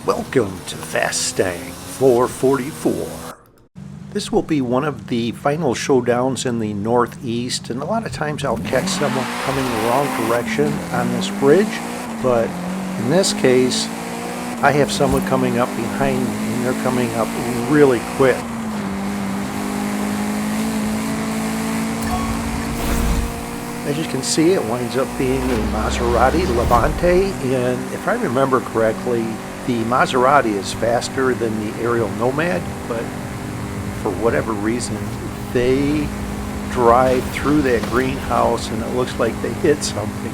Welcome to Fastang 444. This will be one of the final showdowns in the northeast, and a lot of times I'll catch someone coming the wrong direction on this bridge, but in this case I have someone coming up behind me and they're coming up really quick. As you can see, it winds up being a Maserati Levante, and if I remember correctly, the Maserati is faster than the Ariel Nomad, but for whatever reason, they drive through that greenhouse and it looks like they hit something.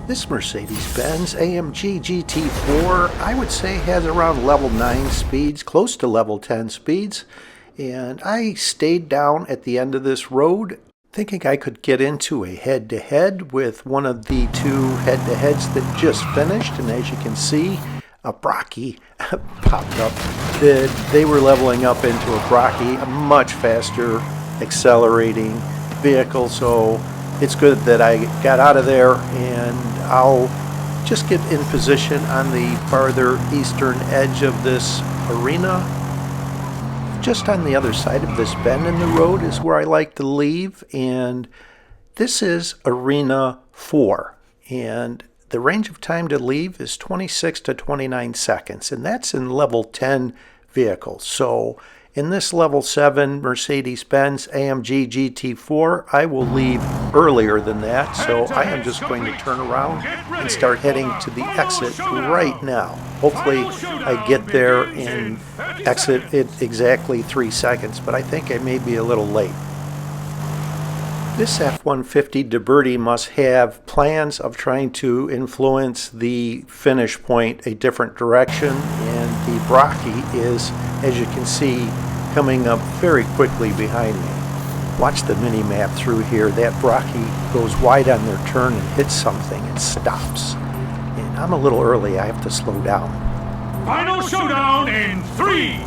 This Mercedes-Benz AMG GT4, I would say, has around level 9 speeds, close to level 10 speeds, and I stayed down at the end of this road thinking I could get into a head-to-head with one of the two head-to-heads that just finished, and as you can see, a Brockie popped up. They were leveling up into a Brockie, a much faster accelerating vehicle, so it's good that I got out of there, and I'll just get in position on the farther eastern edge of this arena. Just on the other side of this bend in the road is where I like to leave, and this is Arena 4, and the range of time to leave is 26 to 29 seconds, and that's in level 10 vehicles. So in this level 7 Mercedes-Benz AMG GT4, I will leave earlier than that, so I am just going to turn around and start heading to the exit right now. Hopefully I get there and exit in exactly 3 seconds, but I think I may be a little late. This F-150 DeBerti must have plans of trying to influence the finish point a different direction, and the Brockie is, as you can see, coming up very quickly behind me. Watch the mini-map through here. That Brockie goes wide on their turn and hits something and stops. And I'm a little early. I have to slow down. Final showdown in 3,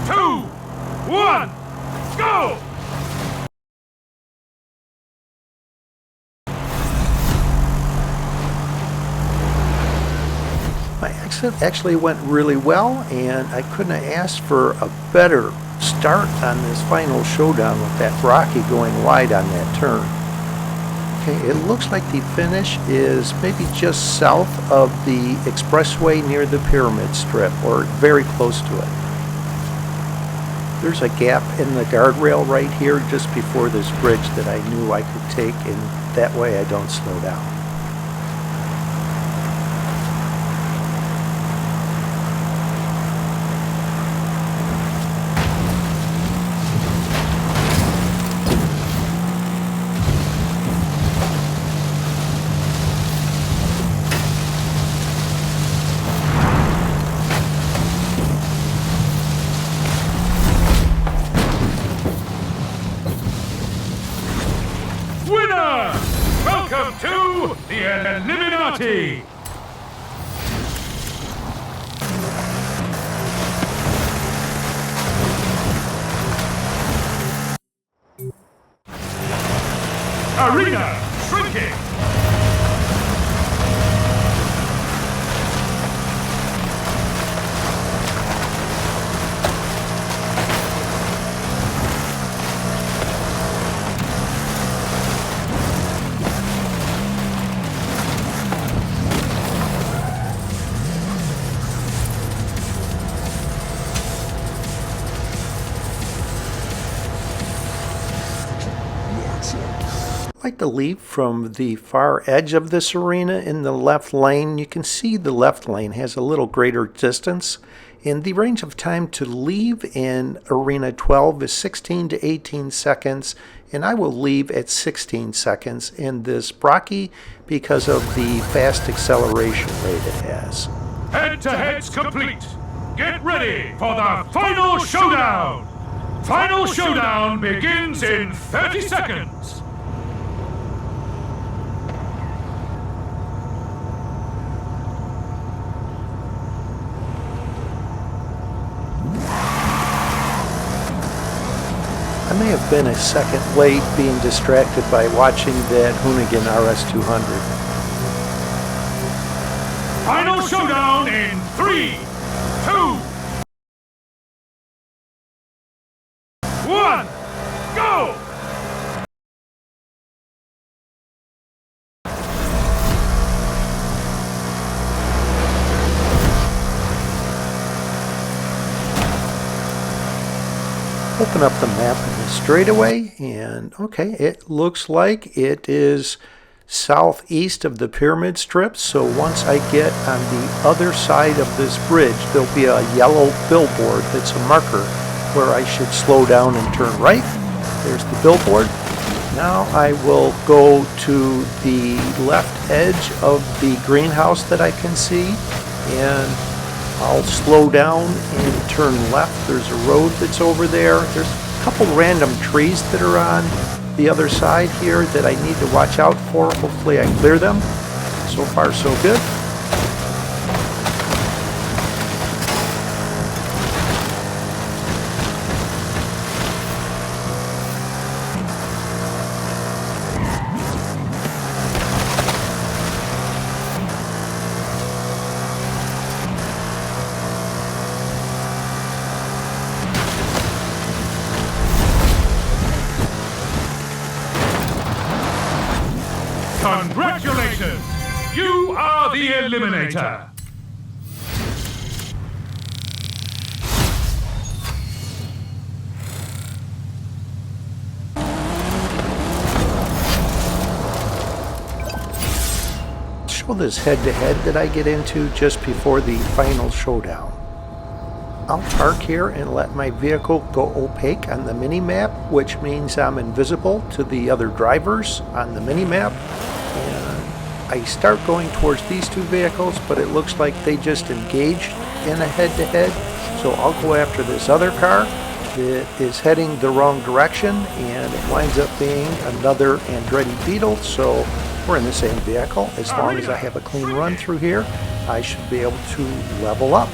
2, 1, go! My exit actually went really well, and I couldn't have asked for a better start on this final showdown with that Brockie going wide on that turn. Okay, it looks like the finish is maybe just south of the expressway near the pyramid strip, or very close to it. There's a gap in the guardrail right here just before this bridge that I knew I could take, and that way I don't slow down. Welcome to the Illuminati! Arena shrinking! I like to leave from the far edge of this arena in the left lane. You can see the left lane has a little greater distance, And the range of time to leave in Arena 12 is 16 to 18 seconds, and I will leave at 16 seconds in this Brocky because of the fast acceleration rate it has. Head-to-head's complete. Get ready for the final showdown. Final showdown begins in 30 seconds. I may have been a second late being distracted by watching that Hoonigan RS200. Final showdown in 3, 2, 1, go! Open up the map in the straightaway, and okay, it looks like it is southeast of the pyramid strip. So once I get on the other side of this bridge, there'll be a yellow billboard that's a marker where I should slow down and turn right. There's the billboard. Now I will go to the left edge of the greenhouse that I can see, and I'll slow down and turn left. There's a road that's over there. There's a couple random trees that are on the other side here that I need to watch out for. Hopefully I clear them. So far so good. Congratulations! You are the Eliminator! Show this head-to-head that I get into just before the final showdown. I'll park here and let my vehicle go opaque on the mini-map, which means I'm invisible to the other drivers on the mini-map. And I start going towards these two vehicles, but it looks like they just engaged in a head-to-head. So I'll go after this other car that is heading the wrong direction, and it winds up being another Andretti Beetle. So we're in the same vehicle. As long as I have a clean run through here, I should be able to level up.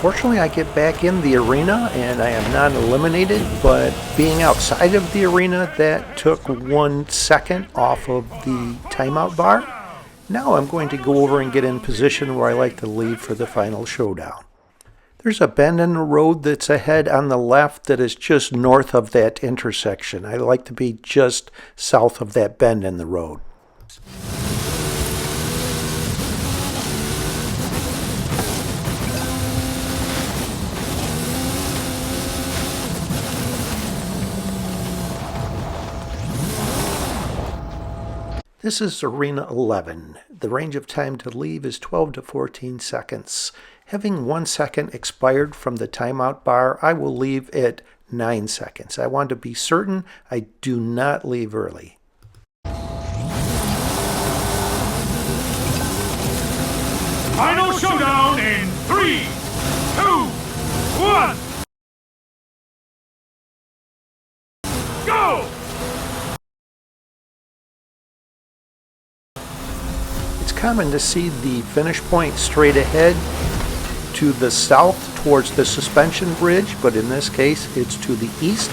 Fortunately, I get back in the arena and I am not eliminated, but being outside of the arena, that took 1 second off of the timeout bar. Now I'm going to go over and get in position where I like to leave for the final showdown. There's a bend in the road that's ahead on the left that is just north of that intersection. I like to be just south of that bend in the road. This is Arena 11. The range of time to leave is 12 to 14 seconds. Having 1 second expired from the timeout bar, I will leave at 9 seconds. I want to be certain I do not leave early. Final showdown in 3, 2, 1, go! It's common to see the finish point straight ahead to the south towards the suspension bridge, but in this case it's to the east,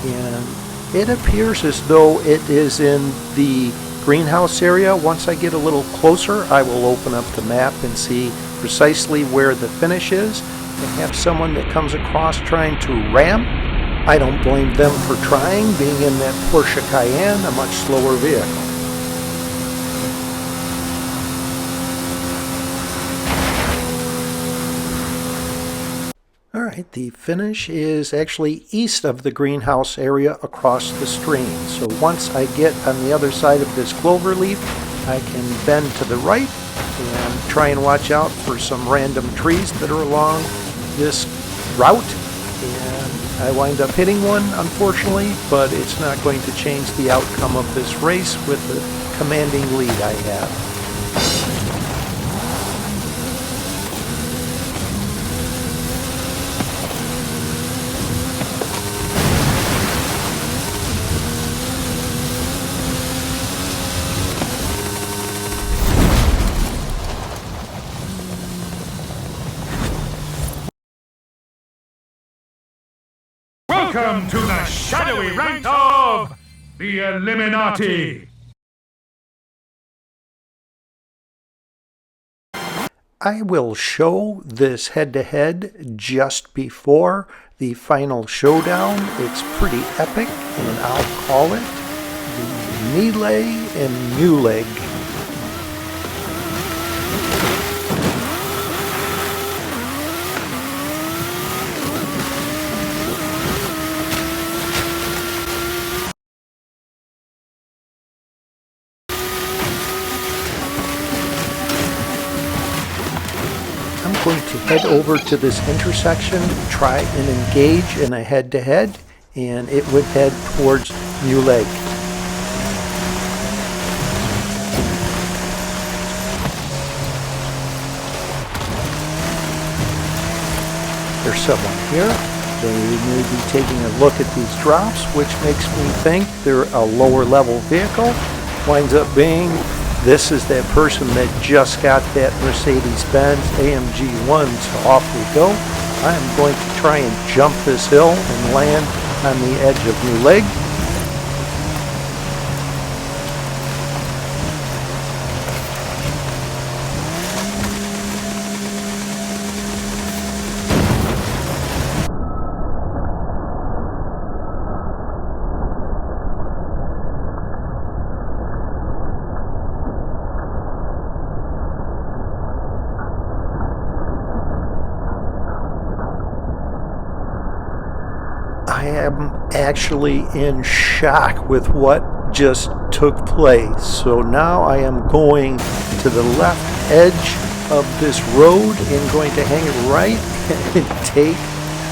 and it appears as though it is in the greenhouse area. Once I get a little closer, I will open up the map and see precisely where the finish is. and have someone that comes across trying to ram. I don't blame them for trying, being in that Porsche Cayenne, a much slower vehicle. Alright, the finish is actually east of the greenhouse area across the stream. So once I get on the other side of this clover leaf, I can bend to the right and try and watch out for some random trees that are along this route. And I wind up hitting one, unfortunately, but it's not going to change the outcome of this race with the commanding lead I have. Welcome to the shadowy ranks of the Illuminati! I will show this head-to-head just before the final showdown. It's pretty epic, and I'll call it the Melee and Muleg. I'm going to head over to this intersection, try and engage in a head-to-head, and it would head towards Muleg. There's someone here. They may be taking a look at these drops, which makes me think they're a lower level vehicle. Winds up being this is that person that just got that Mercedes-Benz AMG 1, so off we go. I am going to try and jump this hill and land on the edge of Muleg. I am actually in shock with what just took place. So now I am going to the left edge of this road and going to hang it right and take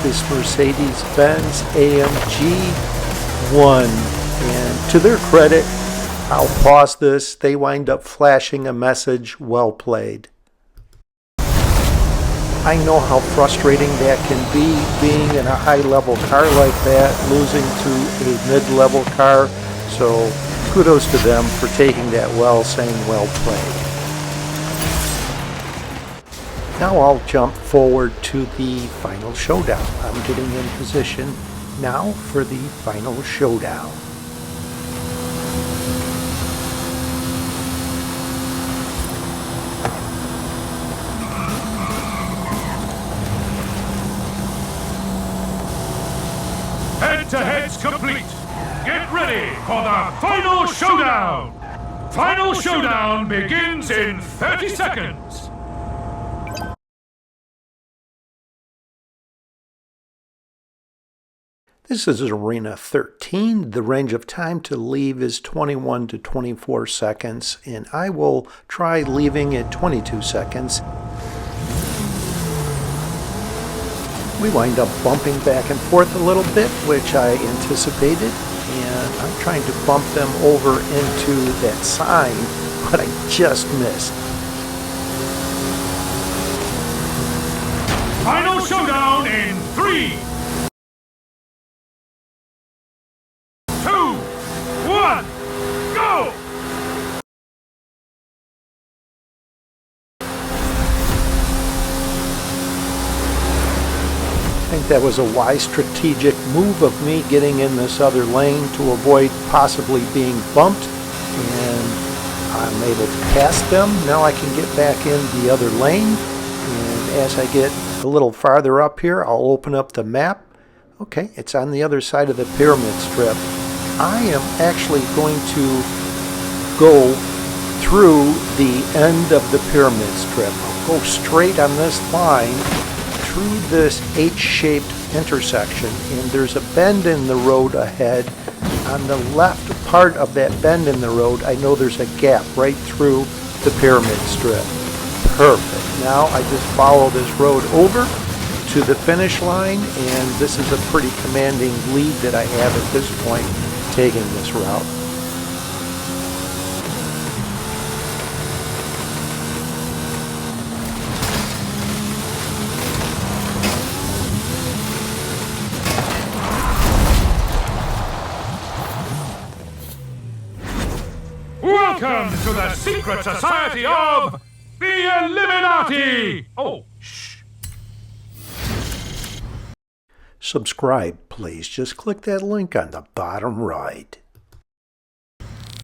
this Mercedes-Benz AMG 1. And to their credit, I'll pause this. They wind up flashing a message, well played. I know how frustrating that can be, being in a high-level car like that, losing to a mid-level car. So kudos to them for taking that well, saying well played. Now I'll jump forward to the final showdown. I'm getting in position now for the final showdown. Head-to-head's complete. Get ready for the final showdown. Final showdown begins in 30 seconds. This is Arena 13. The range of time to leave is 21 to 24 seconds, and I will try leaving at 22 seconds. We wind up bumping back and forth a little bit, which I anticipated, and I'm trying to bump them over into that sign, but I just missed. Final showdown in 3, 2, 1, go! I think that was a wise strategic move of me getting in this other lane to avoid possibly being bumped, and I'm able to pass them. Now I can get back in the other lane, and as I get A little farther up here, I'll open up the map. Okay, it's on the other side of the pyramid strip. I am actually going to go through the end of the pyramid strip. I'll go straight on this line through this H-shaped intersection, and there's a bend in the road ahead. On the left part of that bend in the road, I know there's a gap right through the pyramid strip. Perfect. Now I just follow this road over to the finish line, and this is a pretty commanding lead that I have at this point taking this route. Welcome to the secret society of the Illuminati! Oh, shh. Subscribe, please. Just click that link on the bottom right.